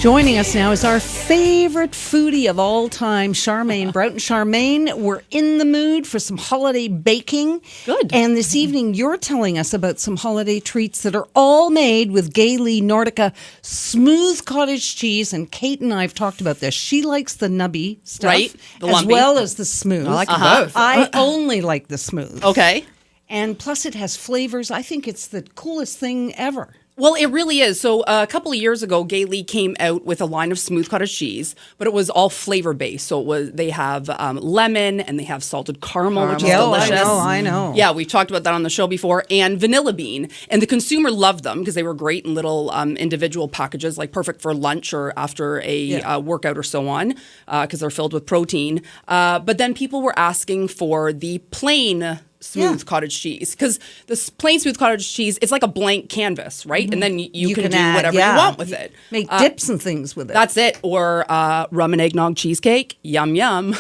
Joining us now is our favorite foodie of all time, Charmaine. Broughton. Charmaine, we're in the mood for some holiday baking. Good. And this evening, you're telling us about some holiday treats that are all made with Gailey Nordica smooth cottage cheese. And Kate and I have talked about this. She likes the nubby stuff, right? The as lumpy. well as the smooth. I like them both. I only like the smooth. Okay. And plus, it has flavors. I think it's the coolest thing ever. Well, it really is. So a couple of years ago, Gailey came out with a line of smooth cottage cheese, but it was all flavor based. So they have lemon and they have salted caramel, which is delicious. I know. Yeah, we've talked about that on the show before, and vanilla bean. And the consumer loved them because they were great in little individual packages, like perfect for lunch or after a workout or so on, because they're filled with protein. But then people were asking for the plain smooth cottage cheese, because the plain smooth cottage cheese, it's like a blank canvas, right? Mm-hmm. And then you can do add, whatever you want with it. Make dips and things with it. That's it. Or rum and eggnog cheesecake. Yum, yum.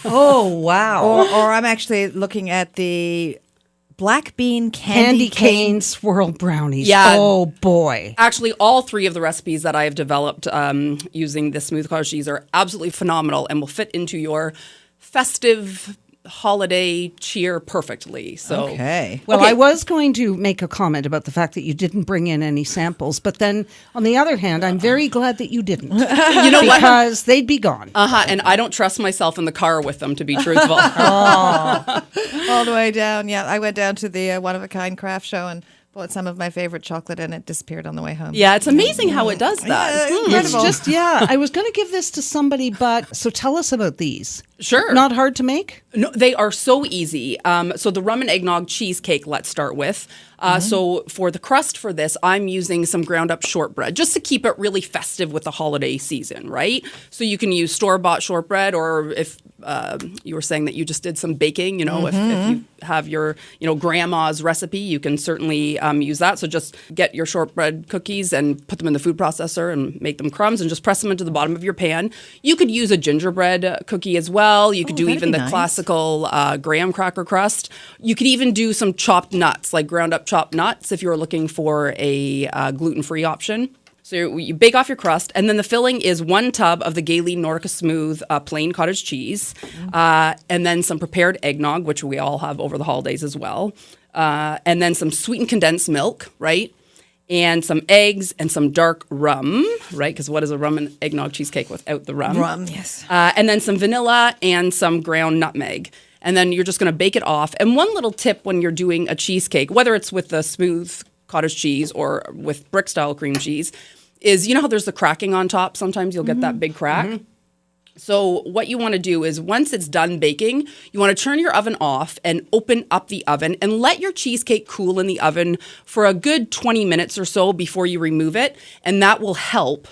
Oh, wow. Or I'm actually looking at the black bean Candy cane swirl brownies. Yeah. Oh, boy. Actually, all three of the recipes that I have developed using the smooth cottage cheese are absolutely phenomenal and will fit into your festive holiday cheer perfectly. So okay. Well, I was going to make a comment about the fact that you didn't bring in any samples, but then on the other hand, I'm very glad that you didn't. You know what? Because they'd be gone. And I don't trust myself in the car with them, to be truthful. All the way down. Yeah, I went down to the One of a Kind craft show and bought some of my favorite chocolate, and it disappeared on the way home. Yeah, it's amazing how it does that. Yeah, incredible. It's just, I was going to give this to somebody, but so tell us about these. Sure. Not hard to make? No, they are so easy. So the rum and eggnog cheesecake, let's start with. So for the crust for this, I'm using some ground up shortbread just to keep it really festive with the holiday season, right? So you can use store-bought shortbread, or if you were saying that you just did some baking, if you have your, grandma's recipe, you can certainly use that. So just get your shortbread cookies and put them in the food processor and make them crumbs and just press them into the bottom of your pan. You could use a gingerbread cookie as well. You could do even the classical graham cracker crust. You could even do some chopped nuts, like ground up chopped nuts, if you're looking for a gluten-free option. So you bake off your crust, and then the filling is 1 tub of the Gailey Nordica Smooth plain cottage cheese, and then some prepared eggnog, which we all have over the holidays as well, and then some sweetened condensed milk, right? And some eggs and some dark rum, right? Because what is a rum and eggnog cheesecake without the rum? Rum, yes. And then some vanilla and some ground nutmeg. And then you're just going to bake it off. And one little tip when you're doing a cheesecake, whether it's with the smooth cottage cheese or with brick-style cream cheese, is how there's the cracking on top? Sometimes you'll get that big crack. Mm-hmm. So what you want to do is once it's done baking, you want to turn your oven off and open up the oven and let your cheesecake cool in the oven for a good 20 minutes or so before you remove it. And that will help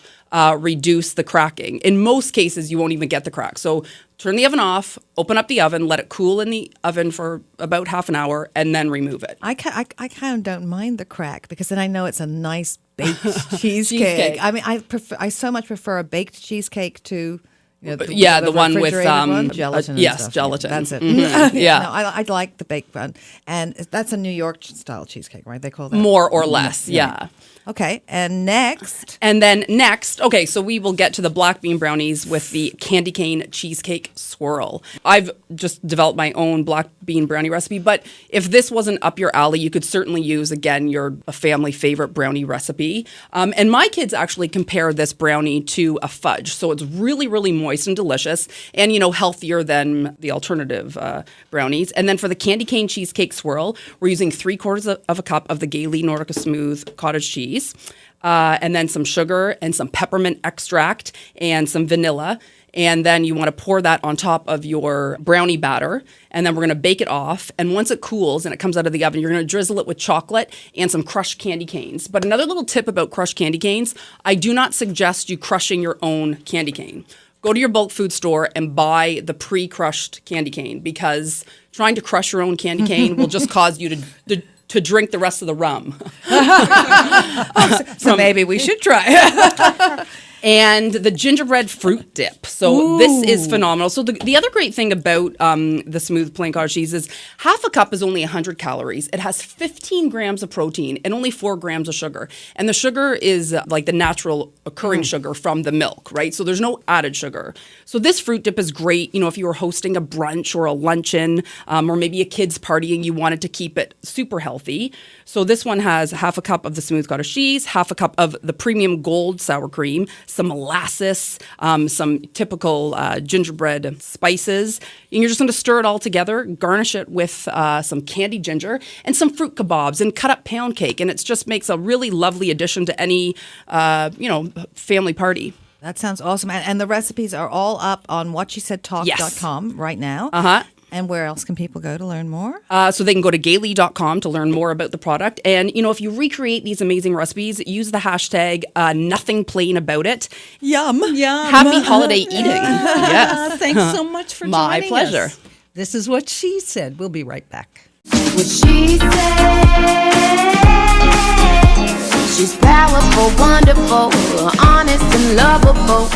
reduce the cracking. In most cases, you won't even get the crack. So turn the oven off, open up the oven, let it cool in the oven for about half an hour, and then remove it. I kind of don't mind the crack because then I know it's a nice baked cheesecake. I mean, I so much prefer a baked cheesecake to... the one with gelatin. Yes, stuff. gelatin. That's it. Mm-hmm. Yeah, no, I like the baked one, and that's a New York style cheesecake, right? They call that more or less. Yeah. Okay, and next, okay, so we will get to the black bean brownies with the candy cane cheesecake swirl. I've just developed my own black bean brownie recipe, but if this wasn't up your alley, you could certainly use, again, a family favorite brownie recipe. And my kids actually compare this brownie to a fudge, so it's really, really moist and delicious, and healthier than the alternative brownies. And then for the candy cane cheesecake swirl, we're using 3/4 of a cup of the Gailey Nordica Smooth cottage cheese. And then some sugar and some peppermint extract and some vanilla. And then you want to pour that on top of your brownie batter. And then we're going to bake it off. And once it cools and it comes out of the oven, you're going to drizzle it with chocolate and some crushed candy canes. But another little tip about crushed candy canes, I do not suggest you crushing your own candy cane. Go to your bulk food store and buy the pre-crushed candy cane, because trying to crush your own candy cane will just cause you to drink the rest of the rum. so maybe we should try. and the gingerbread fruit dip. So this is phenomenal. So the other great thing about the smooth plain cottage cheese is half a cup is only 100 calories. It has 15 grams of protein and only 4 grams of sugar. And the sugar is like the natural occurring sugar from the milk, right? So there's no added sugar. So this fruit dip is great, you know, if you were hosting a brunch or a luncheon or maybe a kid's party and you wanted to keep it super healthy. So this one has half a cup of the smooth cottage cheese, half a cup of the premium gold sour cream, some molasses, some typical gingerbread spices. And you're just going to stir it all together, garnish it with some candied ginger and some fruit kebabs and cut up pound cake. And it just makes a really lovely addition to any, family party. That sounds awesome. And the recipes are all up on whatshesaidtalk.com right now. Uh-huh. And where else can people go to learn more? So they can go to gaily.com to learn more about the product. And, you know, if you recreate these amazing recipes, use the hashtag nothing plain about it. Yum. Happy holiday eating. Yes. Thanks so much for My joining pleasure. us. This is What She Said. We'll be right back. What she said. She's powerful, wonderful, honest and lovable.